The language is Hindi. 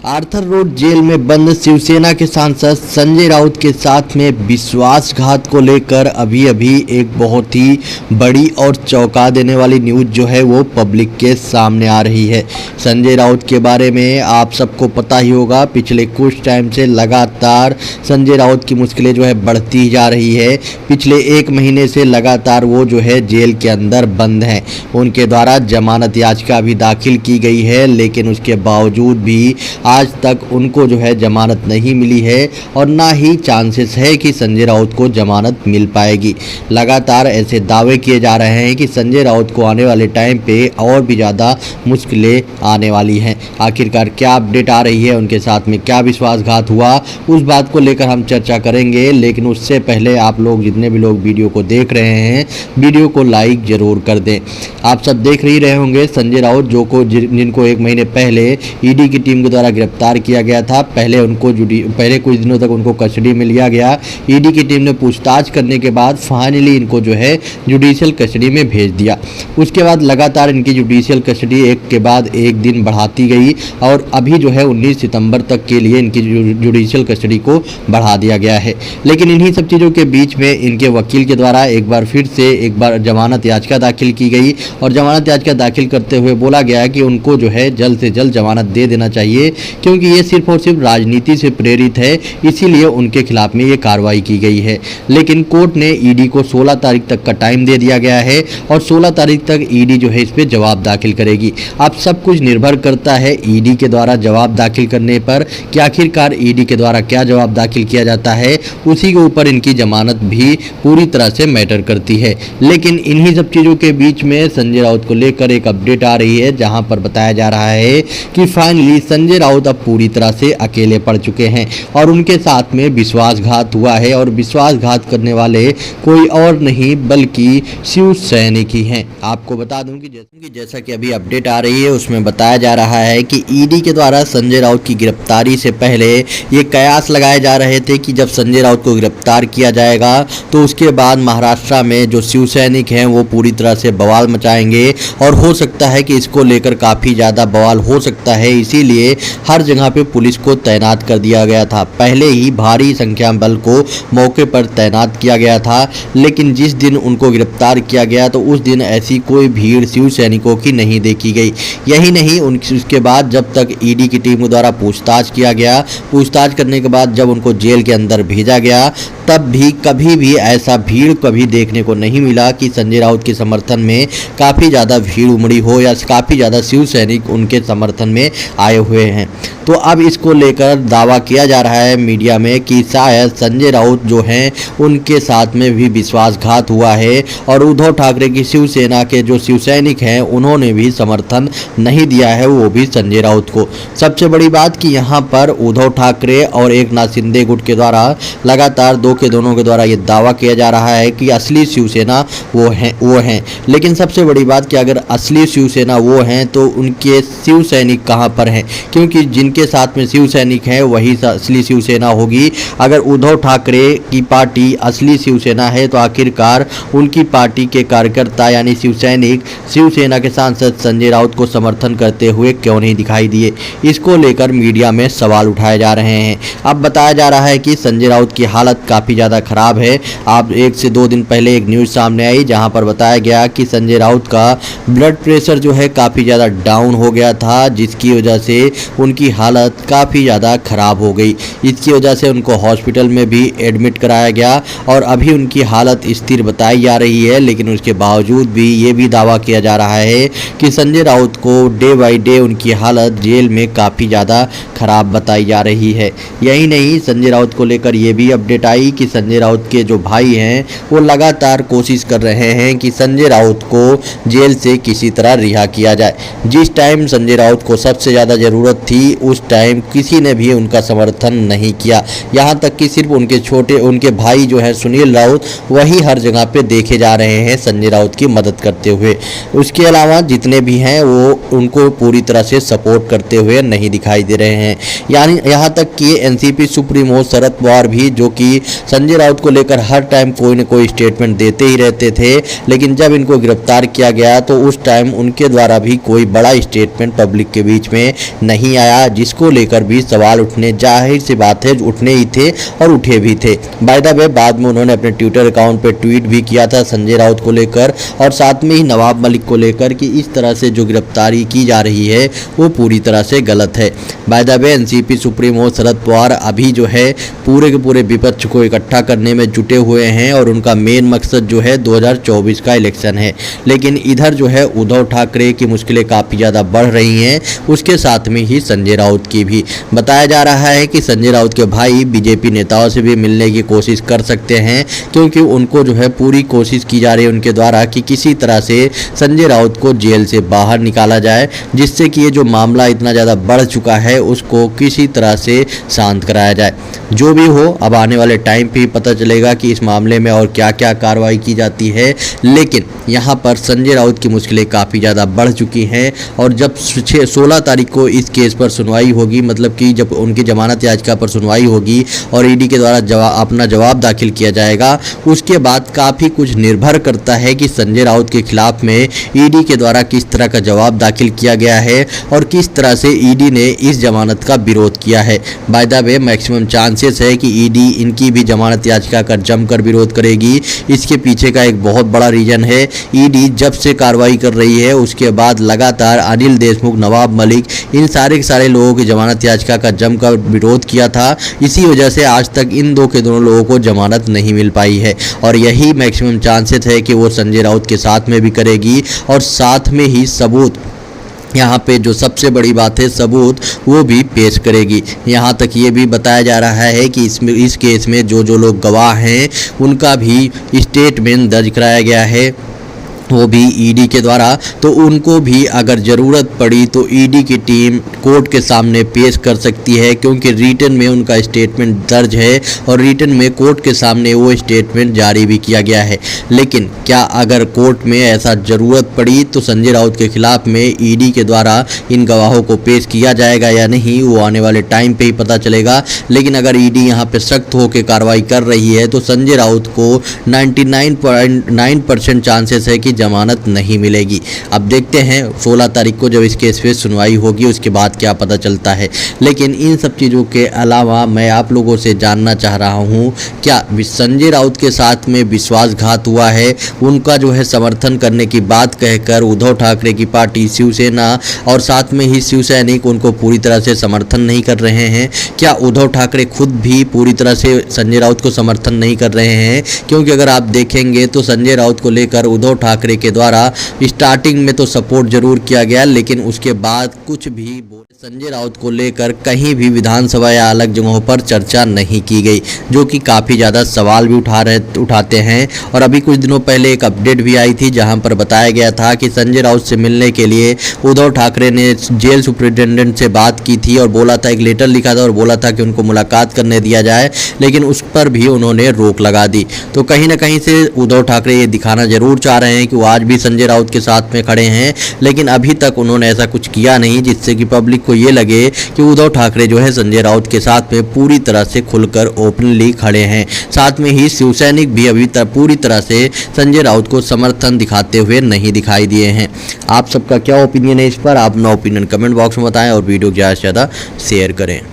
आर्थर रोड जेल में बंद शिवसेना के सांसद संजय राउत के साथ में विश्वासघात को लेकर अभी अभी एक बहुत ही बड़ी और चौंका देने वाली न्यूज़ जो है वो पब्लिक के सामने आ रही है। संजय राउत के बारे में आप सबको पता ही होगा, पिछले कुछ टाइम से लगातार संजय राउत की मुश्किलें जो है बढ़ती जा रही है। पिछले एक महीने से लगातार वो जो है जेल के अंदर बंद हैं। उनके द्वारा जमानत याचिका भी दाखिल की गई है, लेकिन उसके बावजूद भी आज तक उनको जो है जमानत नहीं मिली है और ना ही चांसेस है कि संजय राउत को जमानत मिल पाएगी। लगातार ऐसे दावे किए जा रहे हैं कि संजय राउत को आने वाले टाइम पे और भी ज़्यादा मुश्किलें आने वाली हैं। आखिरकार क्या अपडेट आ रही है, उनके साथ में क्या विश्वासघात हुआ, उस बात को लेकर हम चर्चा करेंगे। लेकिन उससे पहले आप लोग जितने भी लोग वीडियो को देख रहे हैं, वीडियो को लाइक ज़रूर कर दें। आप सब देख ही रहे होंगे संजय राउत जिनको एक महीने पहले ईडी की टीम के द्वारा गिरफ्तार किया गया था। पहले कुछ दिनों तक उनको कस्टडी में लिया गया। ईडी की टीम ने पूछताछ करने के बाद फाइनली इनको जो है जुडिशियल कस्टडी में भेज दिया। उसके बाद लगातार इनकी जुडिशियल कस्टडी एक के बाद एक दिन बढ़ाती गई और अभी जो है 19 सितंबर तक के लिए इनकी जुडिशियल कस्टडी को बढ़ा दिया गया है। लेकिन इन्हीं सब चीज़ों के बीच में इनके वकील के द्वारा एक बार जमानत याचिका दाखिल की गई और जमानत याचिका दाखिल करते हुए बोला गया कि उनको जो है जल्द से जल्द जमानत दे देना चाहिए, क्योंकि ये सिर्फ और सिर्फ राजनीति से प्रेरित है, इसीलिए उनके खिलाफ में ये कार्रवाई की गई है। लेकिन कोर्ट ने ईडी को 16 तारीख तक का टाइम दे दिया गया है और 16 तारीख तक ईडी जो है इस पर जवाब दाखिल करेगी। अब सब कुछ निर्भर करता है ईडी के द्वारा जवाब दाखिल करने पर कि आखिरकार ईडी के द्वारा क्या जवाब दाखिल किया जाता है, उसी के ऊपर इनकी जमानत भी पूरी तरह से मैटर करती है। लेकिन इन्हीं सब चीज़ों के बीच में संजय राउत को लेकर एक अपडेट आ रही है, जहां पर बताया जा रहा है कि फाइनली संजय राउत अब पूरी तरह से अकेले पड़ चुके हैं और उनके साथ में विश्वासघात हुआ है और विश्वासघात करने वाले कोई और नहीं बल्कि शिव सैनिक ही हैं। आपको बता दूं कि जैसा कि अभी अपडेट आ रही है उसमें बताया जा रहा है कि ईडी के द्वारा संजय राउत की गिरफ्तारी से पहले ये कयास लगाए जा रहे थे कि जब संजय राउत को गिरफ्तार किया जाएगा तो उसके बाद महाराष्ट्र में जो शिव सैनिक हैं वो पूरी तरह से बवाल मचाएंगे और हो सकता है कि इसको लेकर काफ़ी ज़्यादा बवाल हो सकता है। इसीलिए हर जगह पे पुलिस को तैनात कर दिया गया था। पहले ही भारी संख्या में बल को मौके पर तैनात किया गया था, लेकिन जिस दिन उनको गिरफ्तार किया गया तो उस दिन ऐसी कोई भीड़ शिव सैनिकों की नहीं देखी गई। यही नहीं, उसके बाद जब तक ईडी की टीम द्वारा पूछताछ किया गया, पूछताछ करने के बाद जब उनको जेल के अंदर भेजा गया, तब भी कभी भी ऐसा भीड़ कभी देखने को नहीं मिला कि संजय राउत के समर्थन में काफ़ी ज़्यादा भीड़ उमड़ी हो या काफ़ी ज़्यादा शिव सैनिक उनके समर्थन में आए हुए हैं। तो अब इसको लेकर दावा किया जा रहा है मीडिया में कि शायद संजय राउत जो हैं उनके साथ में भी विश्वासघात हुआ है और उद्धव ठाकरे की शिवसेना के जो शिव सैनिक हैं उन्होंने भी समर्थन नहीं दिया है, वो भी संजय राउत को। सबसे बड़ी बात कि यहाँ पर उद्धव ठाकरे और एकनाथ शिंदे गुट के द्वारा लगातार दोनों के द्वारा ये दावा किया जा रहा है कि असली शिवसेना वो हैं। लेकिन सबसे बड़ी बात कि अगर असली शिवसेना वो हैं तो उनके शिव सैनिक कहाँ पर हैं, क्योंकि जिनके साथ में शिव सैनिक हैं वही असली शिवसेना होगी। अगर उद्धव ठाकरे की पार्टी असली शिवसेना है तो आखिरकार उनकी पार्टी के कार्यकर्ता यानी शिव सैनिक शिवसेना के सांसद संजय राउत को समर्थन करते हुए क्यों नहीं दिखाई दिए। इसको लेकर मीडिया में सवाल उठाए जा रहे हैं। अब बताया जा रहा है कि संजय राउत की हालत काफ़ी ज़्यादा खराब है। आप 1 से 2 दिन पहले एक न्यूज़ सामने आई जहां पर बताया गया कि संजय राउत का ब्लड प्रेशर जो है काफ़ी ज़्यादा डाउन हो गया था, जिसकी वजह से उनकी हालत काफ़ी ज़्यादा ख़राब हो गई। इसकी वजह से उनको हॉस्पिटल में भी एडमिट कराया गया और अभी उनकी हालत स्थिर बताई जा रही है। लेकिन उसके बावजूद भी ये भी दावा किया जा रहा है कि संजय राउत को डे बाई डे उनकी हालत जेल में काफ़ी ज़्यादा ख़राब बताई जा रही है। यही नहीं, संजय राउत को लेकर ये भी अपडेट आई कि संजय राउत के जो भाई हैं वो लगातार कोशिश कर रहे हैं कि संजय राउत को जेल से किसी तरह रिहा किया जाए। जिस टाइम संजय राउत को सबसे ज़्यादा ज़रूरत थी उस टाइम किसी ने भी उनका समर्थन नहीं किया। यहाँ तक कि सिर्फ उनके भाई जो है सुनील राउत वही हर जगह पे देखे जा रहे हैं संजय राउत की मदद करते हुए। उसके अलावा जितने भी हैं वो उनको पूरी तरह से सपोर्ट करते हुए नहीं दिखाई दे रहे हैं। यानी यहाँ तक कि एनसीपी सुप्रीमो शरद पवार भी, जो कि संजय राउत को लेकर हर टाइम कोई न कोई स्टेटमेंट देते ही रहते थे, लेकिन जब इनको गिरफ्तार किया गया तो उस टाइम उनके द्वारा भी कोई बड़ा स्टेटमेंट पब्लिक के बीच में नहीं आया, जिसको लेकर भी सवाल उठने, जाहिर सी बात है उठने ही थे और उठे भी थे। बाय द वे बाद में उन्होंने अपने ट्विटर अकाउंट पे ट्वीट भी किया था संजय राउत को लेकर और साथ में ही नवाब मलिक को लेकर कि इस तरह से जो गिरफ्तारी की जा रही है वो पूरी तरह से गलत है। By the way NCP supremo Sharad Pawar अभी जो है पूरे के पूरे विपक्ष को इकट्ठा करने में जुटे हुए हैं और उनका मेन मकसद जो है 2024 का इलेक्शन है। लेकिन इधर जो है उद्धव ठाकरे की मुश्किलें काफ़ी ज़्यादा बढ़ रही हैं, उसके साथ में ही संजय राउत की भी। बताया जा रहा है कि संजय राउत के भाई बीजेपी नेताओं से भी मिलने की कोशिश कर सकते हैं, क्योंकि उनको जो है पूरी कोशिश की जा रही है उनके द्वारा कि किसी तरह से संजय राउत को जेल से बाहर निकाला जाए, जिससे कि ये जो मामला इतना ज़्यादा बढ़ चुका है उसको किसी तरह से शांत कराया जाए। जो भी हो, अब आने वाले टाइम पे पता चलेगा कि इस मामले में और क्या क्या कार्रवाई की जाती है। लेकिन यहाँ पर संजय राउत की मुश्किलें काफ़ी ज़्यादा बढ़ चुकी हैं और जब 16 तारीख को इस केस पर सुनवाई होगी, मतलब कि जब उनकी जमानत याचिका पर सुनवाई होगी और ईडी के द्वारा अपना जवाब दाखिल किया जाएगा, उसके बाद काफ़ी कुछ निर्भर करता है कि संजय राउत के खिलाफ में ईडी के द्वारा किस तरह का जवाब दाखिल किया गया है और किस तरह से ईडी ने इस जमानत का विरोध किया है। By the way maximum chances है कि ईडी इनकी भी जमानत याचिका का जमकर विरोध करेगी। इसके पीछे का एक बहुत बड़ा रीजन है, ईडी जब से कार्रवाई कर रही है उसके बाद लगातार अनिल देशमुख, नवाब मलिक, इन सारे के सारे लोगों की जमानत याचिका का जमकर विरोध किया था। इसी वजह से आज तक इन दो के दोनों लोगों को जमानत नहीं मिल पाई है और यही मैक्सिमम चांसेस है कि वो संजय राउत के साथ में भी करेगी और साथ में ही सबूत, यहाँ पे जो सबसे बड़ी बात है सबूत, वो भी पेश करेगी। यहाँ तक ये भी बताया जा रहा है कि इस केस में जो लोग गवाह हैं उनका भी स्टेटमेंट दर्ज कराया गया है, वो भी ईडी के द्वारा। तो उनको भी अगर ज़रूरत पड़ी तो ईडी की टीम कोर्ट के सामने पेश कर सकती है, क्योंकि रिटन में उनका स्टेटमेंट दर्ज है और रिटन में कोर्ट के सामने वो स्टेटमेंट जारी भी किया गया है। लेकिन क्या अगर कोर्ट में ऐसा ज़रूरत पड़ी तो संजय राउत के खिलाफ में ईडी के द्वारा इन गवाहों को पेश किया जाएगा या नहीं, वो आने वाले टाइम पे ही पता चलेगा। लेकिन अगर ईडी यहाँ पे सख्त होकर कार्रवाई कर रही है तो संजय राउत को 99.9% चांसेस है कि जमानत नहीं मिलेगी। अब देखते हैं 16 तारीख को जब इस केस पे सुनवाई होगी उसके बाद क्या पता चलता है। लेकिन इन सब चीज़ों के अलावा मैं आप लोगों से जानना चाह रहा हूं, क्या संजय राउत के साथ में विश्वासघात हुआ है? उनका जो है समर्थन करने की बात कहकर उद्धव ठाकरे की पार्टी शिवसेना और साथ में ही शिवसैनिक उनको पूरी तरह से समर्थन नहीं कर रहे हैं। क्या उद्धव ठाकरे खुद भी पूरी तरह से संजय राउत को समर्थन नहीं कर रहे हैं? क्योंकि अगर आप देखेंगे तो संजय राउत को लेकर उद्धव ठाकरे के द्वारा स्टार्टिंग में तो सपोर्ट जरूर किया गया, लेकिन उसके बाद कुछ भी संजय राउत को लेकर कहीं भी विधानसभा या अलग जगहों पर चर्चा नहीं की गई, जो कि काफ़ी ज़्यादा सवाल भी उठाते हैं। और अभी कुछ दिनों पहले एक अपडेट भी आई थी जहां पर बताया गया था कि संजय राउत से मिलने के लिए उद्धव ठाकरे ने जेल सुप्रिंटेंडेंट से बात की थी और बोला था, एक लेटर लिखा था और बोला था कि उनको मुलाकात करने दिया जाए, लेकिन उस पर भी उन्होंने रोक लगा दी। तो कहीं ना कहीं से उद्धव ठाकरे ये दिखाना जरूर चाह रहे हैं कि वो आज भी संजय राउत के साथ में खड़े हैं, लेकिन अभी तक उन्होंने ऐसा कुछ किया नहीं जिससे कि पब्लिक ये लगे कि उद्धव ठाकरे जो है संजय राउत के साथ में पूरी तरह से खुलकर ओपनली खड़े हैं। साथ में ही शिवसैनिक भी अभी तक पूरी तरह से संजय राउत को समर्थन दिखाते हुए नहीं दिखाई दिए हैं। आप सबका क्या ओपिनियन है इस पर? आप अपना ओपिनियन कमेंट बॉक्स में बताएं और वीडियो ज़्यादा से ज़्यादा शेयर करें।